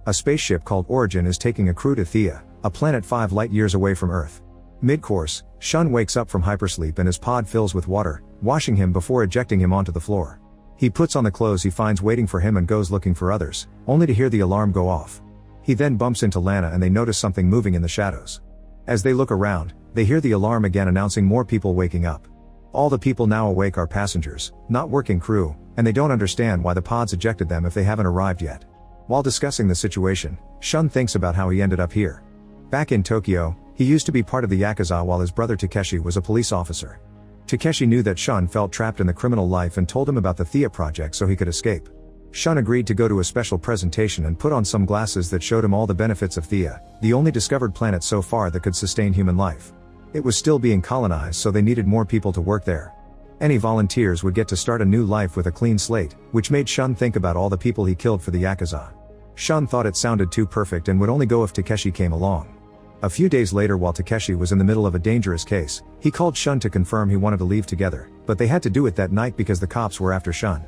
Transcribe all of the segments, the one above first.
A spaceship called Origin is taking a crew to Thea, a planet 5 light-years away from Earth. Mid-course, Shun wakes up from hypersleep and his pod fills with water, washing him before ejecting him onto the floor. He puts on the clothes he finds waiting for him and goes looking for others, only to hear the alarm go off. He then bumps into Lana and they notice something moving in the shadows. As they look around, they hear the alarm again announcing more people waking up. All the people now awake are passengers, not working crew, and they don't understand why the pods ejected them if they haven't arrived yet. While discussing the situation, Shun thinks about how he ended up here. Back in Tokyo, he used to be part of the Yakuza while his brother Takeshi was a police officer. Takeshi knew that Shun felt trapped in the criminal life and told him about the Thea project so he could escape. Shun agreed to go to a special presentation and put on some glasses that showed him all the benefits of Thea, the only discovered planet so far that could sustain human life. It was still being colonized, so they needed more people to work there. Any volunteers would get to start a new life with a clean slate, which made Shun think about all the people he killed for the Yakuza. Shun thought it sounded too perfect and would only go if Takeshi came along. A few days later, while Takeshi was in the middle of a dangerous case, he called Shun to confirm he wanted to leave together, but they had to do it that night because the cops were after Shun.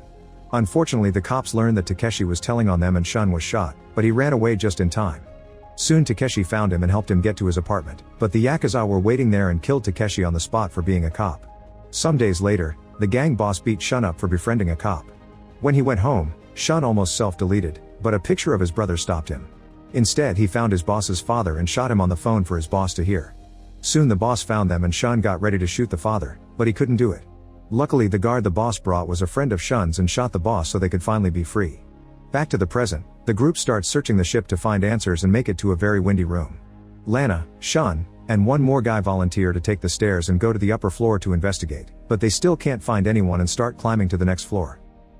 Unfortunately, the cops learned that Takeshi was telling on them and Shun was shot, but he ran away just in time. Soon Takeshi found him and helped him get to his apartment, but the Yakuza were waiting there and killed Takeshi on the spot for being a cop. Some days later, the gang boss beat Shun up for befriending a cop. When he went home, Shun almost self-deleted, but a picture of his brother stopped him. Instead, he found his boss's father and shot him on the phone for his boss to hear. Soon the boss found them and Shun got ready to shoot the father, but he couldn't do it. Luckily, the guard the boss brought was a friend of Shun's and shot the boss so they could finally be free. Back to the present, the group starts searching the ship to find answers and make it to a very windy room. Lana, Shun, and one more guy volunteer to take the stairs and go to the upper floor to investigate, but they still can't find anyone and start climbing to the next floor.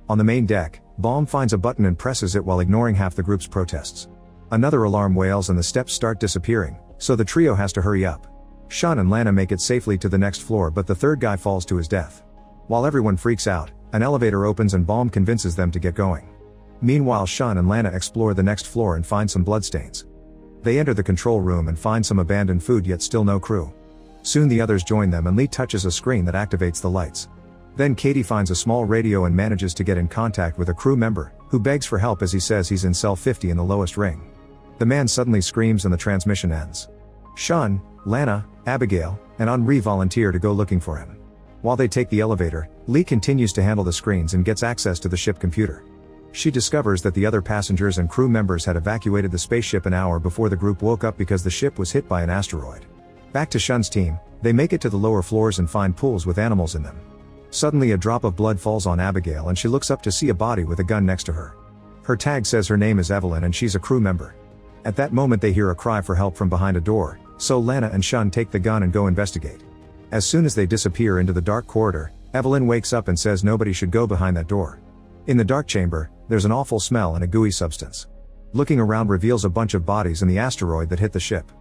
On the main deck, Baum finds a button and presses it while ignoring half the group's protests. Another alarm wails and the steps start disappearing, so the trio has to hurry up. Shun and Lana make it safely to the next floor, but the third guy falls to his death. While everyone freaks out, an elevator opens and Baum convinces them to get going. Meanwhile, Shun and Lana explore the next floor and find some bloodstains. They enter the control room and find some abandoned food, yet still no crew. Soon the others join them and Lee touches a screen that activates the lights. Then Katie finds a small radio and manages to get in contact with a crew member, who begs for help as he says he's in cell 50 in the lowest ring. The man suddenly screams and the transmission ends. Shun, Lana, Abigail, and Henri volunteer to go looking for him. While they take the elevator, Lee continues to handle the screens and gets access to the ship computer. She discovers that the other passengers and crew members had evacuated the spaceship an hour before the group woke up because the ship was hit by an asteroid. Back to Shun's team, they make it to the lower floors and find pools with animals in them. Suddenly a drop of blood falls on Abigail and she looks up to see a body with a gun next to her. Her tag says her name is Evelyn and she's a crew member. At that moment they hear a cry for help from behind a door, so Lana and Shun take the gun and go investigate. As soon as they disappear into the dark corridor, Evelyn wakes up and says nobody should go behind that door. In the dark chamber, there's an awful smell and a gooey substance. Looking around reveals a bunch of bodies and the asteroid that hit the ship.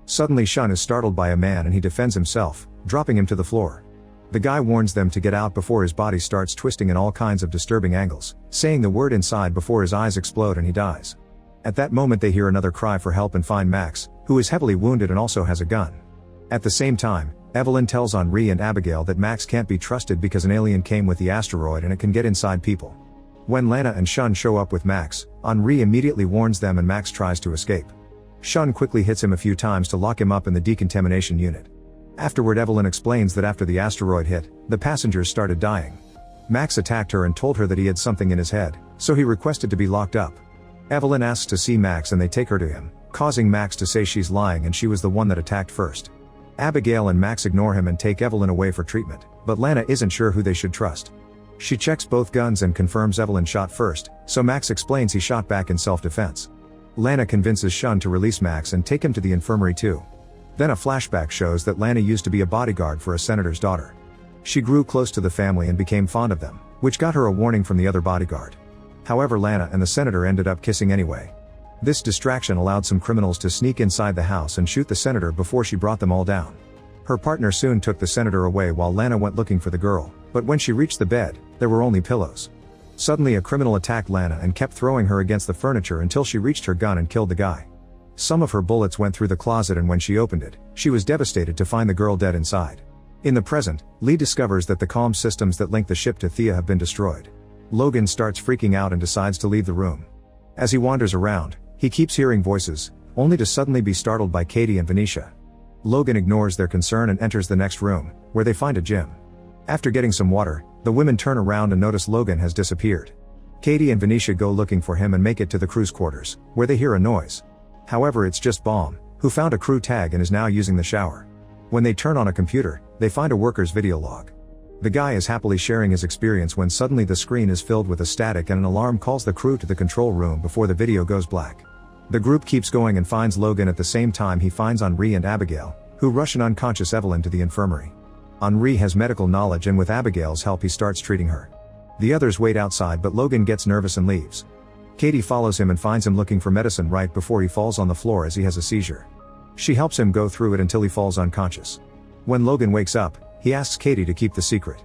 Suddenly Shun is startled by a man and he defends himself, dropping him to the floor. The guy warns them to get out before his body starts twisting in all kinds of disturbing angles, saying the word inside before his eyes explode and he dies. At that moment they hear another cry for help and find Max, who is heavily wounded and also has a gun. At the same time, Evelyn tells Henri and Abigail that Max can't be trusted because an alien came with the asteroid and it can get inside people. When Lana and Shun show up with Max, Henri immediately warns them and Max tries to escape. Shun quickly hits him a few times to lock him up in the decontamination unit. Afterward, Evelyn explains that after the asteroid hit, the passengers started dying. Max attacked her and told her that he had something in his head, so he requested to be locked up. Evelyn asks to see Max and they take her to him, causing Max to say she's lying and she was the one that attacked first. Abigail and Max ignore him and take Evelyn away for treatment, but Lana isn't sure who they should trust. She checks both guns and confirms Evelyn shot first, so Max explains he shot back in self-defense. Lana convinces Shun to release Max and take him to the infirmary too. Then a flashback shows that Lana used to be a bodyguard for a senator's daughter. She grew close to the family and became fond of them, which got her a warning from the other bodyguard. However, Lana and the senator ended up kissing anyway. This distraction allowed some criminals to sneak inside the house and shoot the senator before she brought them all down. Her partner soon took the senator away while Lana went looking for the girl, but when she reached the bed, there were only pillows. Suddenly a criminal attacked Lana and kept throwing her against the furniture until she reached her gun and killed the guy. Some of her bullets went through the closet and when she opened it, she was devastated to find the girl dead inside. In the present, Lee discovers that the comm systems that link the ship to Thea have been destroyed. Logan starts freaking out and decides to leave the room. As he wanders around, He keeps hearing voices, only to suddenly be startled by Katie and Venetia. Logan ignores their concern and enters the next room, where they find a gym. After getting some water, the women turn around and notice Logan has disappeared. Katie and Venetia go looking for him and make it to the crew's quarters, where they hear a noise. However, it's just Baum, who found a crew tag and is now using the shower. When they turn on a computer, they find a worker's video log. The guy is happily sharing his experience when suddenly the screen is filled with a static and an alarm calls the crew to the control room before the video goes black. The group keeps going and finds Logan at the same time he finds Henri and Abigail, who rush an unconscious Evelyn to the infirmary. Henri has medical knowledge and with Abigail's help he starts treating her. The others wait outside but Logan gets nervous and leaves. Katie follows him and finds him looking for medicine right before he falls on the floor as he has a seizure. She helps him go through it until he falls unconscious. When Logan wakes up, he asks Katie to keep the secret.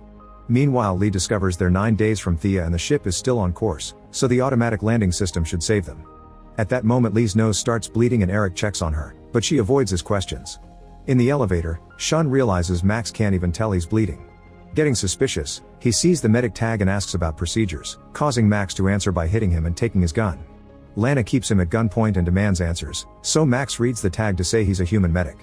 Meanwhile, Lee discovers they're 9 days from Thea and the ship is still on course, so the automatic landing system should save them. At that moment Lee's nose starts bleeding and Eric checks on her, but she avoids his questions. In the elevator, Sean realizes Max can't even tell he's bleeding. Getting suspicious, he sees the medic tag and asks about procedures, causing Max to answer by hitting him and taking his gun. Lana keeps him at gunpoint and demands answers, so Max reads the tag to say he's a human medic.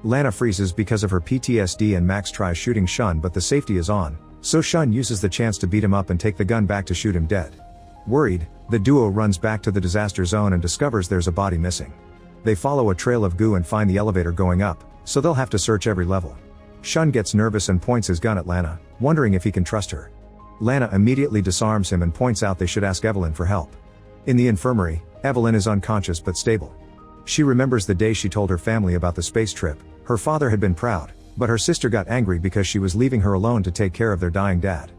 Lana freezes because of her PTSD and Max tries shooting Sean but the safety is on, so Sean uses the chance to beat him up and take the gun back to shoot him dead. Worried, the duo runs back to the disaster zone and discovers there's a body missing. They follow a trail of goo and find the elevator going up, so they'll have to search every level. Sean gets nervous and points his gun at Lana, wondering if he can trust her. Lana immediately disarms him and points out they should ask Evelyn for help. In the infirmary, Evelyn is unconscious but stable. She remembers the day she told her family about the space trip. Her father had been proud, but her sister got angry because she was leaving her alone to take care of their dying dad.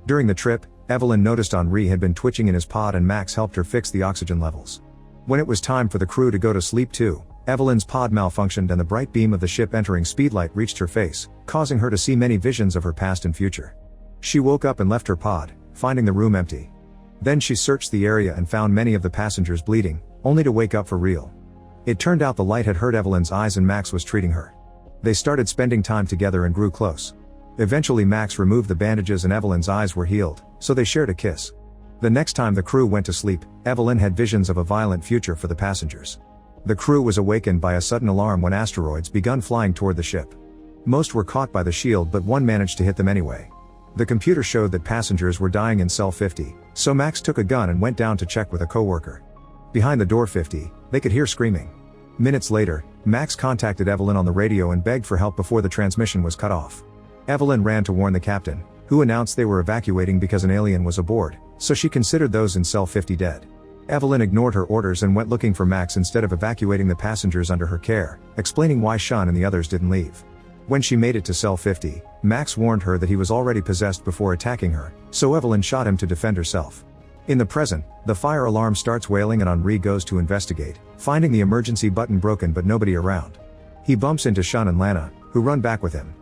During the trip, Evelyn noticed Henri had been twitching in his pod and Max helped her fix the oxygen levels. When it was time for the crew to go to sleep too, Evelyn's pod malfunctioned and the bright beam of the ship entering speedlight reached her face, causing her to see many visions of her past and future. She woke up and left her pod, finding the room empty. Then she searched the area and found many of the passengers bleeding, only to wake up for real. It turned out the light had hurt Evelyn's eyes and Max was treating her. They started spending time together and grew close. Eventually Max removed the bandages and Evelyn's eyes were healed, so they shared a kiss. The next time the crew went to sleep, Evelyn had visions of a violent future for the passengers. The crew was awakened by a sudden alarm when asteroids begun flying toward the ship. Most were caught by the shield but one managed to hit them anyway. The computer showed that passengers were dying in cell 50, so Max took a gun and went down to check with a coworker. Behind the door 50, they could hear screaming. Minutes later, Max contacted Evelyn on the radio and begged for help before the transmission was cut off. Evelyn ran to warn the captain, who announced they were evacuating because an alien was aboard, so she considered those in cell 50 dead. Evelyn ignored her orders and went looking for Max instead of evacuating the passengers under her care, explaining why Sean and the others didn't leave. When she made it to cell 50, Max warned her that he was already possessed before attacking her, so Evelyn shot him to defend herself. In the present, the fire alarm starts wailing and Henri goes to investigate, finding the emergency button broken but nobody around. He bumps into Sean and Lana, who run back with him.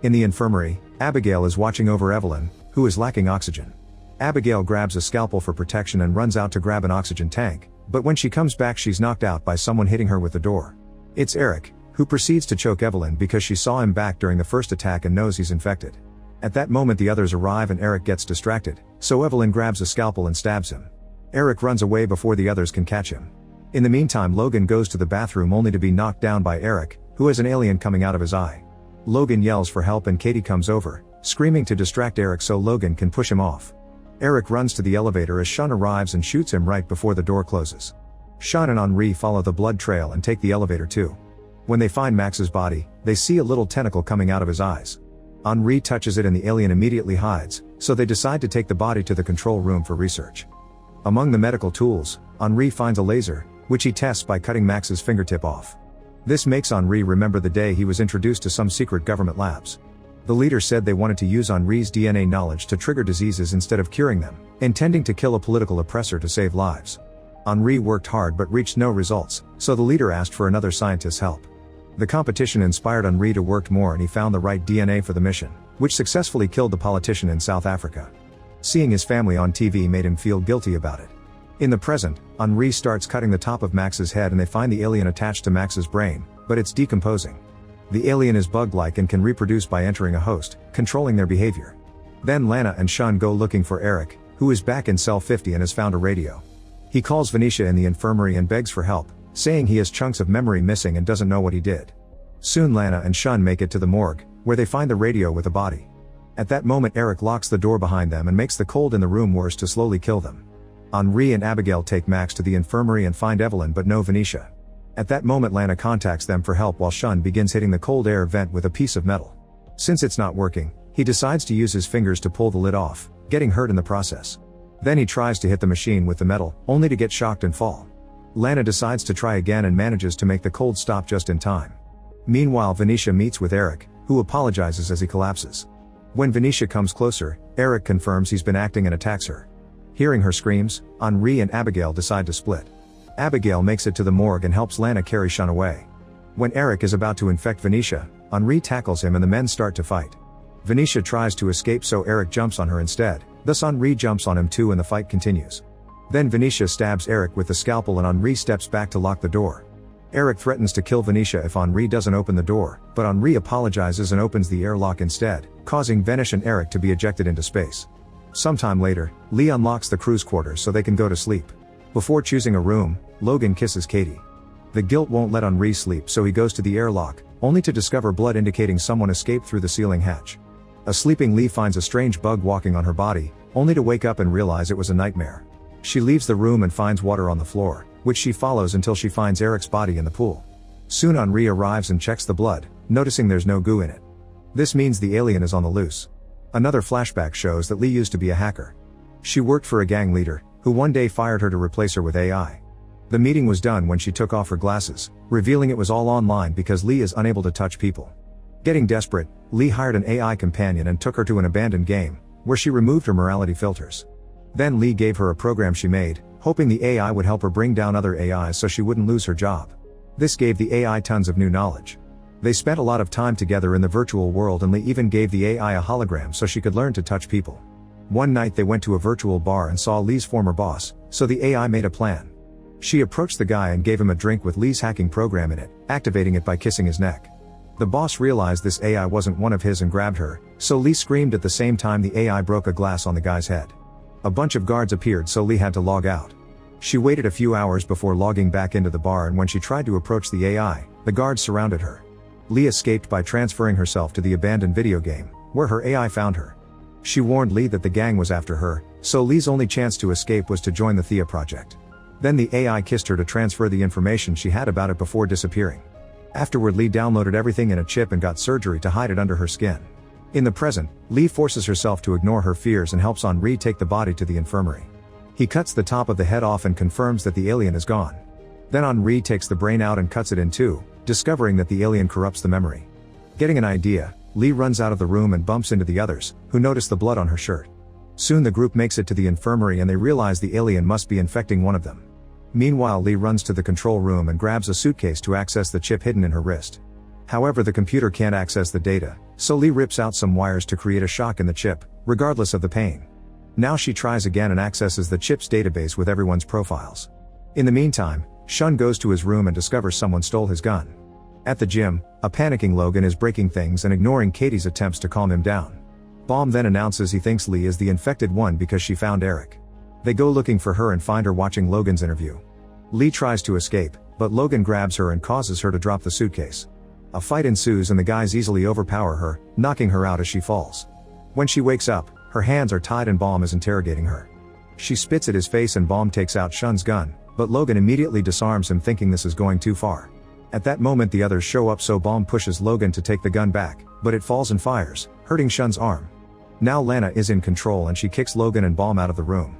In the infirmary, Abigail is watching over Evelyn, who is lacking oxygen. Abigail grabs a scalpel for protection and runs out to grab an oxygen tank, but when she comes back she's knocked out by someone hitting her with the door. It's Eric, who proceeds to choke Evelyn because she saw him back during the first attack and knows he's infected. At that moment the others arrive and Eric gets distracted, so Evelyn grabs a scalpel and stabs him. Eric runs away before the others can catch him. In the meantime Logan goes to the bathroom only to be knocked down by Eric, who has an alien coming out of his eye. Logan yells for help and Katie comes over, screaming to distract Eric so Logan can push him off. Eric runs to the elevator as Sean arrives and shoots him right before the door closes. Sean and Henri follow the blood trail and take the elevator too. When they find Max's body, they see a little tentacle coming out of his eyes. Henri touches it and the alien immediately hides, so they decide to take the body to the control room for research. Among the medical tools, Henri finds a laser, which he tests by cutting Max's fingertip off. This makes Henri remember the day he was introduced to some secret government labs. The leader said they wanted to use Henri's DNA knowledge to trigger diseases instead of curing them, intending to kill a political oppressor to save lives. Henri worked hard but reached no results, so the leader asked for another scientist's help. The competition inspired Henri to work more and he found the right DNA for the mission, which successfully killed the politician in South Africa. Seeing his family on TV made him feel guilty about it. In the present, Henri starts cutting the top of Max's head and they find the alien attached to Max's brain, but it's decomposing. The alien is bug-like and can reproduce by entering a host, controlling their behavior. Then Lana and Sean go looking for Eric, who is back in cell 50 and has found a radio. He calls Venetia in the infirmary and begs for help, saying he has chunks of memory missing and doesn't know what he did. Soon Lana and Shun make it to the morgue, where they find the radio with a body. At that moment Eric locks the door behind them and makes the cold in the room worse to slowly kill them. Henri and Abigail take Max to the infirmary and find Evelyn but no Venetia. At that moment Lana contacts them for help while Shun begins hitting the cold air vent with a piece of metal. Since it's not working, he decides to use his fingers to pull the lid off, getting hurt in the process. Then he tries to hit the machine with the metal, only to get shocked and fall. Lana decides to try again and manages to make the cold stop just in time. Meanwhile Venetia meets with Eric, who apologizes as he collapses. When Venetia comes closer, Eric confirms he's been acting and attacks her. Hearing her screams, Henri and Abigail decide to split. Abigail makes it to the morgue and helps Lana carry Shun away. When Eric is about to infect Venetia, Henri tackles him and the men start to fight. Venetia tries to escape so Eric jumps on her instead, thus Henri jumps on him too and the fight continues. Then Venetia stabs Eric with the scalpel and Henri steps back to lock the door. Eric threatens to kill Venetia if Henri doesn't open the door, but Henri apologizes and opens the airlock instead, causing Venetia and Eric to be ejected into space. Sometime later, Lee unlocks the crew's quarters so they can go to sleep. Before choosing a room, Logan kisses Katie. The guilt won't let Henri sleep so he goes to the airlock, only to discover blood indicating someone escaped through the ceiling hatch. A sleeping Lee finds a strange bug walking on her body, only to wake up and realize it was a nightmare. She leaves the room and finds water on the floor, which she follows until she finds Eric's body in the pool. Soon Henri arrives and checks the blood, noticing there's no goo in it. This means the alien is on the loose. Another flashback shows that Lee used to be a hacker. She worked for a gang leader, who one day fired her to replace her with AI. The meeting was done when she took off her glasses, revealing it was all online because Lee is unable to touch people. Getting desperate, Lee hired an AI companion and took her to an abandoned game, where she removed her morality filters. Then Lee gave her a program she made, hoping the AI would help her bring down other AIs so she wouldn't lose her job. This gave the AI tons of new knowledge. They spent a lot of time together in the virtual world and Lee even gave the AI a hologram so she could learn to touch people. One night they went to a virtual bar and saw Lee's former boss, so the AI made a plan. She approached the guy and gave him a drink with Lee's hacking program in it, activating it by kissing his neck. The boss realized this AI wasn't one of his and grabbed her, so Lee screamed at the same time the AI broke a glass on the guy's head. A bunch of guards appeared so Lee had to log out. She waited a few hours before logging back into the bar and when she tried to approach the AI, the guards surrounded her. Lee escaped by transferring herself to the abandoned video game, where her AI found her. She warned Lee that the gang was after her, so Lee's only chance to escape was to join the Thea project. Then the AI kissed her to transfer the information she had about it before disappearing. Afterward Lee downloaded everything in a chip and got surgery to hide it under her skin. In the present, Lee forces herself to ignore her fears and helps Henri take the body to the infirmary. He cuts the top of the head off and confirms that the alien is gone. Then Henri takes the brain out and cuts it in two, discovering that the alien corrupts the memory. Getting an idea, Lee runs out of the room and bumps into the others, who notice the blood on her shirt. Soon the group makes it to the infirmary and they realize the alien must be infecting one of them. Meanwhile Lee runs to the control room and grabs a suitcase to access the chip hidden in her wrist. However, the computer can't access the data, so Lee rips out some wires to create a shock in the chip, regardless of the pain. Now she tries again and accesses the chip's database with everyone's profiles. In the meantime, Shun goes to his room and discovers someone stole his gun. At the gym, a panicking Logan is breaking things and ignoring Katie's attempts to calm him down. Baum then announces he thinks Lee is the infected one because she found Eric. They go looking for her and find her watching Logan's interview. Lee tries to escape, but Logan grabs her and causes her to drop the suitcase. A fight ensues and the guys easily overpower her, knocking her out as she falls. When she wakes up, her hands are tied and Baum is interrogating her. She spits at his face and Baum takes out Shun's gun, but Logan immediately disarms him thinking this is going too far. At that moment the others show up so Baum pushes Logan to take the gun back, but it falls and fires, hurting Shun's arm. Now Lana is in control and she kicks Logan and Baum out of the room.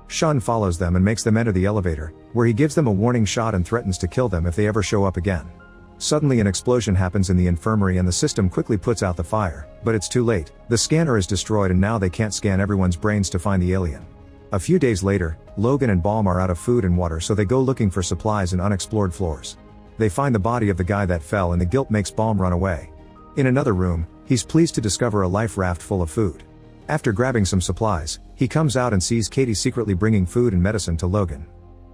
Shun follows them and makes them enter the elevator, where he gives them a warning shot and threatens to kill them if they ever show up again. Suddenly an explosion happens in the infirmary and the system quickly puts out the fire, but it's too late. The scanner is destroyed and now they can't scan everyone's brains to find the alien. A few days later, Logan and Baum are out of food and water so they go looking for supplies in unexplored floors. They find the body of the guy that fell and the guilt makes Baum run away. In another room, he's pleased to discover a life raft full of food. After grabbing some supplies, he comes out and sees Katie secretly bringing food and medicine to Logan.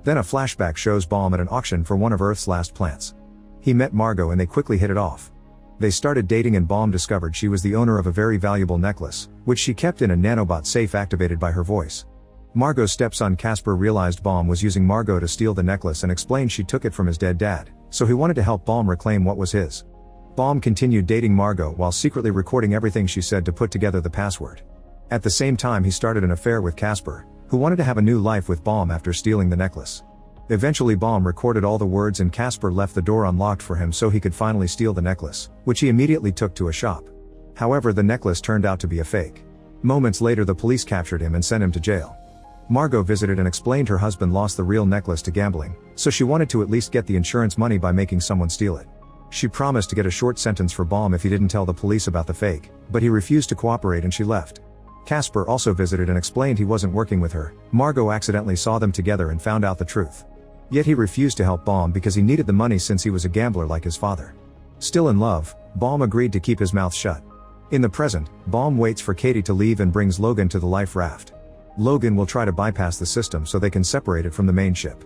Then a flashback shows Baum at an auction for one of Earth's last plants. He met Margot and they quickly hit it off. They started dating and Baum discovered she was the owner of a very valuable necklace, which she kept in a nanobot safe activated by her voice. Margot's stepson Casper realized Baum was using Margot to steal the necklace and explained she took it from his dead dad, so he wanted to help Baum reclaim what was his. Baum continued dating Margot while secretly recording everything she said to put together the password. At the same time he started an affair with Casper, who wanted to have a new life with Baum after stealing the necklace. Eventually Baum recorded all the words and Casper left the door unlocked for him so he could finally steal the necklace, which he immediately took to a shop. However, the necklace turned out to be a fake. Moments later the police captured him and sent him to jail. Margot visited and explained her husband lost the real necklace to gambling, so she wanted to at least get the insurance money by making someone steal it. She promised to get a short sentence for Baum if he didn't tell the police about the fake, but he refused to cooperate and she left. Casper also visited and explained he wasn't working with her. Margot accidentally saw them together and found out the truth. Yet he refused to help Baum because he needed the money since he was a gambler like his father. Still in love, Baum agreed to keep his mouth shut. In the present, Baum waits for Katie to leave and brings Logan to the life raft. Logan will try to bypass the system so they can separate it from the main ship.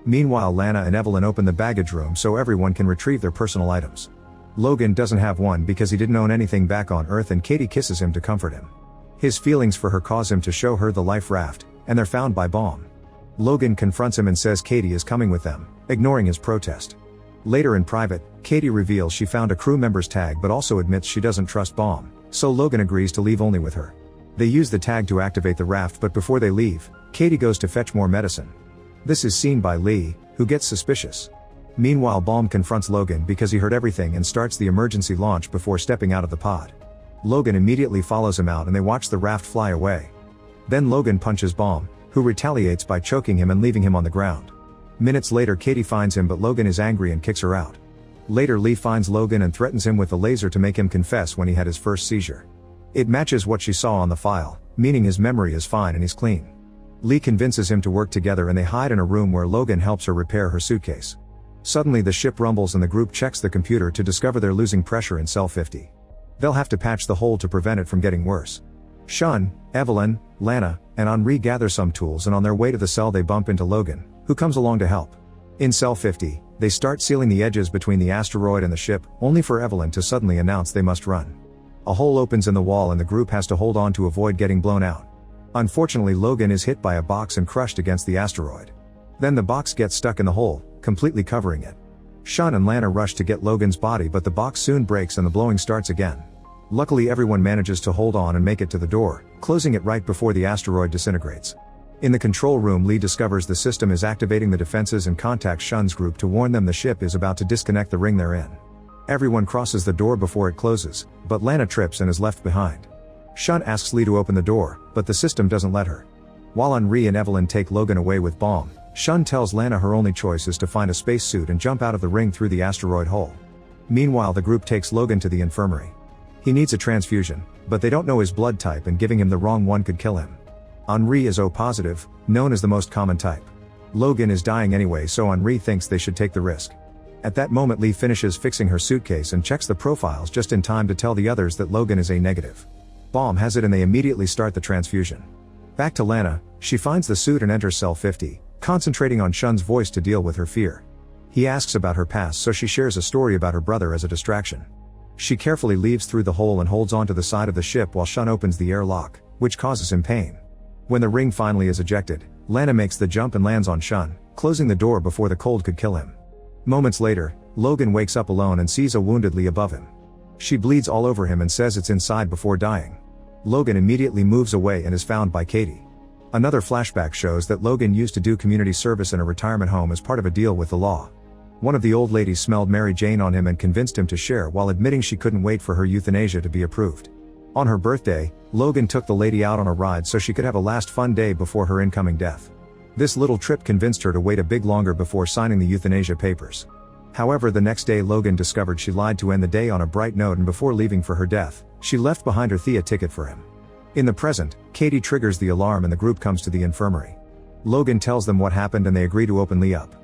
Meanwhile, Lana and Evelyn open the baggage room so everyone can retrieve their personal items. Logan doesn't have one because he didn't own anything back on Earth and Katie kisses him to comfort him. His feelings for her cause him to show her the life raft, and they're found by Baum. Logan confronts him and says Katie is coming with them, ignoring his protest. Later in private, Katie reveals she found a crew member's tag but also admits she doesn't trust Baum, so Logan agrees to leave only with her. They use the tag to activate the raft, but before they leave, Katie goes to fetch more medicine. This is seen by Lee, who gets suspicious. Meanwhile, Baum confronts Logan because he heard everything and starts the emergency launch before stepping out of the pod. Logan immediately follows him out and they watch the raft fly away. Then Logan punches Baum, who retaliates by choking him and leaving him on the ground. Minutes later Katie finds him but Logan is angry and kicks her out. Later Lee finds Logan and threatens him with a laser to make him confess when he had his first seizure. It matches what she saw on the file, meaning his memory is fine and he's clean. Lee convinces him to work together and they hide in a room where Logan helps her repair her suitcase. Suddenly the ship rumbles and the group checks the computer to discover they're losing pressure in cell 50. They'll have to patch the hole to prevent it from getting worse. Shun, Evelyn, Lana, and Henri gather some tools and on their way to the cell they bump into Logan, who comes along to help. In cell 50, they start sealing the edges between the asteroid and the ship, only for Evelyn to suddenly announce they must run. A hole opens in the wall and the group has to hold on to avoid getting blown out. Unfortunately, Logan is hit by a box and crushed against the asteroid. Then the box gets stuck in the hole, completely covering it. Shun and Lana rush to get Logan's body but the box soon breaks and the blowing starts again. Luckily everyone manages to hold on and make it to the door, closing it right before the asteroid disintegrates. In the control room, Lee discovers the system is activating the defenses and contacts Shun's group to warn them the ship is about to disconnect the ring they're in. Everyone crosses the door before it closes, but Lana trips and is left behind. Shun asks Lee to open the door, but the system doesn't let her. While Henri and Evelyn take Logan away with Baum, Shun tells Lana her only choice is to find a spacesuit and jump out of the ring through the asteroid hole. Meanwhile, the group takes Logan to the infirmary. He needs a transfusion, but they don't know his blood type and giving him the wrong one could kill him. Henri is O positive, known as the most common type. Logan is dying anyway, so Henri thinks they should take the risk. At that moment Lee finishes fixing her suitcase and checks the profiles just in time to tell the others that Logan is A negative. Baum has it and they immediately start the transfusion. Back to Lana, she finds the suit and enters cell 50, concentrating on Shun's voice to deal with her fear. He asks about her past so she shares a story about her brother as a distraction. She carefully leaves through the hole and holds onto the side of the ship while Shun opens the airlock, which causes him pain. When the ring finally is ejected, Lana makes the jump and lands on Shun, closing the door before the cold could kill him. Moments later, Logan wakes up alone and sees a wounded Lee above him. She bleeds all over him and says it's inside before dying. Logan immediately moves away and is found by Katie. Another flashback shows that Logan used to do community service in a retirement home as part of a deal with the law. One of the old ladies smelled Mary Jane on him and convinced him to share while admitting she couldn't wait for her euthanasia to be approved. On her birthday, Logan took the lady out on a ride so she could have a last fun day before her incoming death. This little trip convinced her to wait a bit longer before signing the euthanasia papers. However, the next day Logan discovered she lied to end the day on a bright note and before leaving for her death, she left behind her Thea ticket for him. In the present, Katie triggers the alarm and the group comes to the infirmary. Logan tells them what happened and they agree to open Lee up.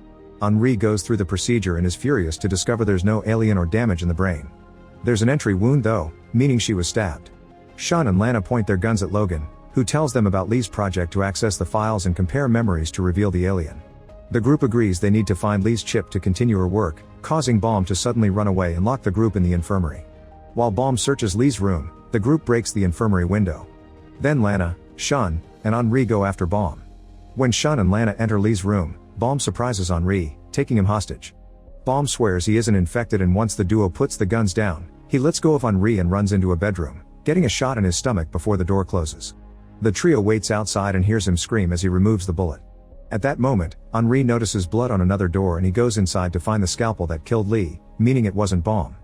Henri goes through the procedure and is furious to discover there's no alien or damage in the brain. There's an entry wound though, meaning she was stabbed. Shun and Lana point their guns at Logan, who tells them about Lee's project to access the files and compare memories to reveal the alien. The group agrees they need to find Lee's chip to continue her work, causing Baum to suddenly run away and lock the group in the infirmary. While Baum searches Lee's room, the group breaks the infirmary window. Then Lana, Shun, and Henri go after Baum. When Shun and Lana enter Lee's room, Baum surprises Henri, taking him hostage. Baum swears he isn't infected, and once the duo puts the guns down, he lets go of Henri and runs into a bedroom, getting a shot in his stomach before the door closes. The trio waits outside and hears him scream as he removes the bullet. At that moment, Henri notices blood on another door and he goes inside to find the scalpel that killed Lee, meaning it wasn't Baum.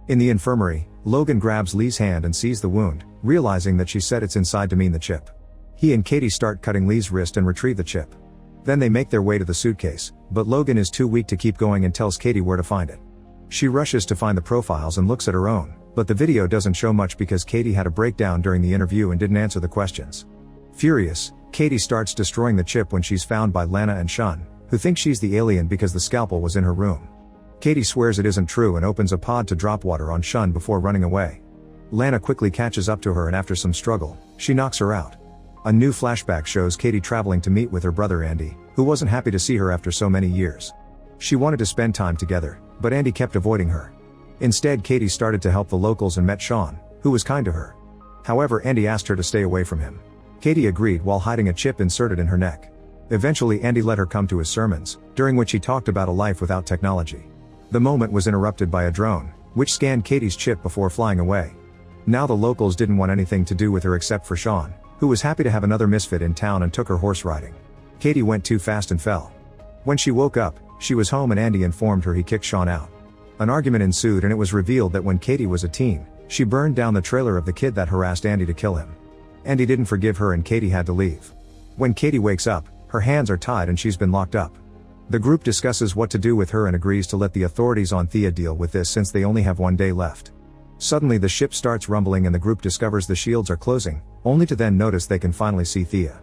In the infirmary, Logan grabs Lee's hand and sees the wound, realizing that she said it's inside to mean the chip. He and Katie start cutting Lee's wrist and retrieve the chip. Then they make their way to the suitcase, but Logan is too weak to keep going and tells Katie where to find it. She rushes to find the profiles and looks at her own, but the video doesn't show much because Katie had a breakdown during the interview and didn't answer the questions. Furious, Katie starts destroying the chip when she's found by Lana and Shun, who think she's the alien because the scalpel was in her room. Katie swears it isn't true and opens a pod to drop water on Shun before running away. Lana quickly catches up to her and after some struggle, she knocks her out. A new flashback shows Katie traveling to meet with her brother Andy, who wasn't happy to see her after so many years. She wanted to spend time together, but Andy kept avoiding her. Instead, Katie started to help the locals and met Sean, who was kind to her. However, Andy asked her to stay away from him. Katie agreed while hiding a chip inserted in her neck. Eventually, Andy let her come to his sermons, during which he talked about a life without technology. The moment was interrupted by a drone, which scanned Katie's chip before flying away. Now the locals didn't want anything to do with her except for Sean, who was happy to have another misfit in town and took her horse riding. Katie went too fast and fell. When she woke up, she was home and Andy informed her he kicked Sean out. An argument ensued and it was revealed that when Katie was a teen, she burned down the trailer of the kid that harassed Andy to kill him. Andy didn't forgive her and Katie had to leave. When Katie wakes up, her hands are tied and she's been locked up. The group discusses what to do with her and agrees to let the authorities on Thea deal with this since they only have one day left. Suddenly the ship starts rumbling and the group discovers the shields are closing, only to then notice they can finally see Thea.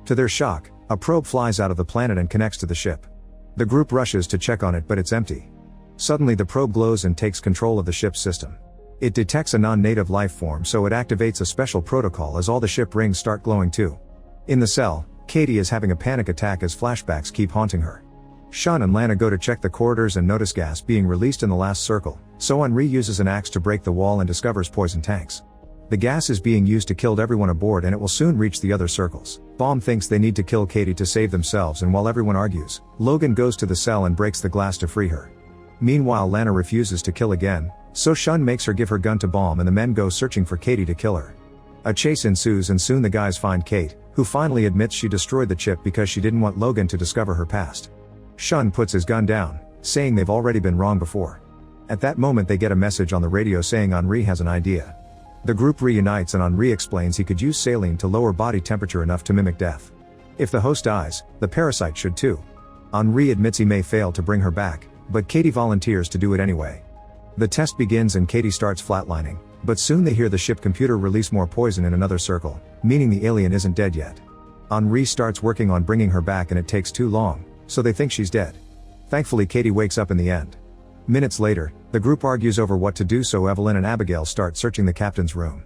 To their shock, a probe flies out of the planet and connects to the ship. The group rushes to check on it but it's empty. Suddenly the probe glows and takes control of the ship's system. It detects a non-native life form so it activates a special protocol as all the ship rings start glowing too. In the cell, Katie is having a panic attack as flashbacks keep haunting her. Shun and Lana go to check the corridors and notice gas being released in the last circle, so Henri uses an axe to break the wall and discovers poison tanks. The gas is being used to kill everyone aboard and it will soon reach the other circles. Baum thinks they need to kill Katie to save themselves and while everyone argues, Logan goes to the cell and breaks the glass to free her. Meanwhile Lana refuses to kill again, so Shun makes her give her gun to Baum and the men go searching for Katie to kill her. A chase ensues and soon the guys find Kate, who finally admits she destroyed the chip because she didn't want Logan to discover her past. Shun puts his gun down, saying they've already been wrong before. At that moment they get a message on the radio saying Henri has an idea. The group reunites and Henri explains he could use saline to lower body temperature enough to mimic death. If the host dies, the parasite should too. Henri admits he may fail to bring her back, but Katie volunteers to do it anyway. The test begins and Katie starts flatlining, but soon they hear the ship computer release more poison in another circle, meaning the alien isn't dead yet. Henri starts working on bringing her back and it takes too long, so they think she's dead. Thankfully Katie wakes up in the end. Minutes later, the group argues over what to do so Evelyn and Abigail start searching the captain's room.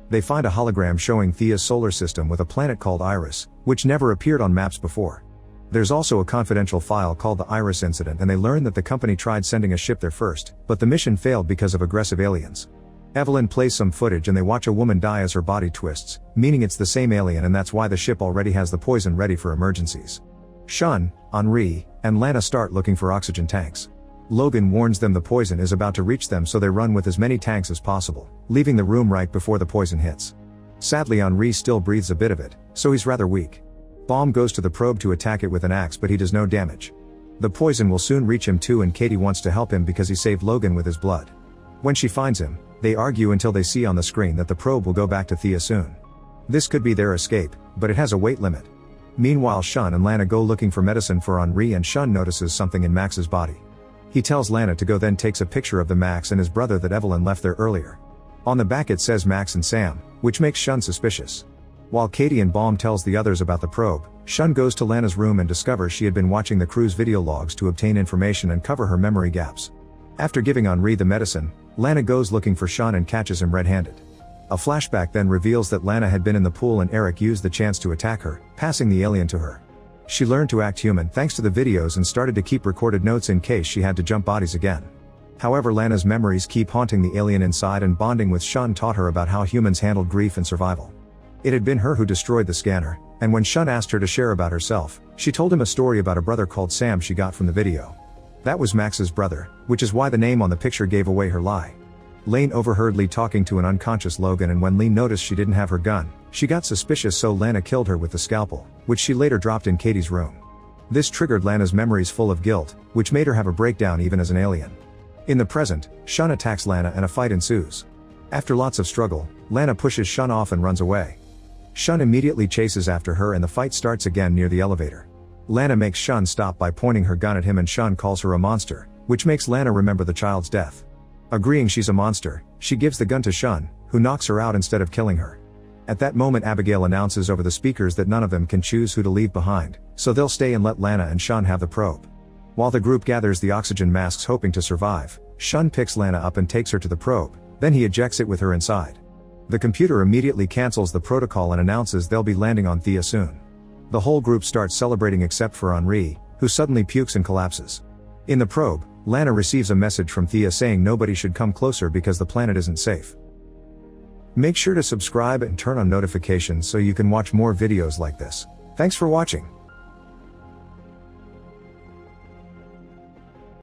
They find a hologram showing Thea's solar system with a planet called Iris, which never appeared on maps before. There's also a confidential file called the Iris Incident and they learn that the company tried sending a ship there first, but the mission failed because of aggressive aliens. Evelyn plays some footage and they watch a woman die as her body twists, meaning it's the same alien and that's why the ship already has the poison ready for emergencies. Shun, Henri, and Lana start looking for oxygen tanks. Logan warns them the poison is about to reach them so they run with as many tanks as possible, leaving the room right before the poison hits. Sadly Henri still breathes a bit of it, so he's rather weak. Baum goes to the probe to attack it with an axe but he does no damage. The poison will soon reach him too and Katie wants to help him because he saved Logan with his blood. When she finds him, they argue until they see on the screen that the probe will go back to Thea soon. This could be their escape, but it has a weight limit. Meanwhile Shun and Lana go looking for medicine for Henri and Shun notices something in Max's body. He tells Lana to go then takes a picture of the Max and his brother that Evelyn left there earlier. On the back it says Max and Sam, which makes Shun suspicious. While Katie and Baum tells the others about the probe, Shun goes to Lana's room and discovers she had been watching the crew's video logs to obtain information and cover her memory gaps. After giving Henri the medicine, Lana goes looking for Shun and catches him red-handed. A flashback then reveals that Lana had been in the pool and Eric used the chance to attack her, passing the alien to her. She learned to act human thanks to the videos and started to keep recorded notes in case she had to jump bodies again. However, Lana's memories keep haunting the alien inside and bonding with Shun taught her about how humans handled grief and survival. It had been her who destroyed the scanner, And when Shun asked her to share about herself, she told him a story about a brother called Sam she got from the video. That was Max's brother, which is why the name on the picture gave away her lie. Lane overheard Lee talking to an unconscious Logan, and when Lee noticed she didn't have her gun, she got suspicious, so Lana killed her with the scalpel, which she later dropped in Katie's room. This triggered Lana's memories full of guilt, which made her have a breakdown even as an alien. In the present, Shun attacks Lana and a fight ensues. After lots of struggle, Lana pushes Shun off and runs away. Shun immediately chases after her and the fight starts again near the elevator. Lana makes Shun stop by pointing her gun at him, and Shun calls her a monster, which makes Lana remember the child's death. Agreeing she's a monster, she gives the gun to Shun, who knocks her out instead of killing her. At that moment, Abigail announces over the speakers that none of them can choose who to leave behind, so they'll stay and let Lana and Shun have the probe. While the group gathers the oxygen masks hoping to survive, Shun picks Lana up and takes her to the probe, then he ejects it with her inside. The computer immediately cancels the protocol and announces they'll be landing on Thea soon. The whole group starts celebrating except for Henri, who suddenly pukes and collapses. In the probe, Lana receives a message from Thea saying nobody should come closer because the planet isn't safe. Make sure to subscribe and turn on notifications so you can watch more videos like this. Thanks for watching.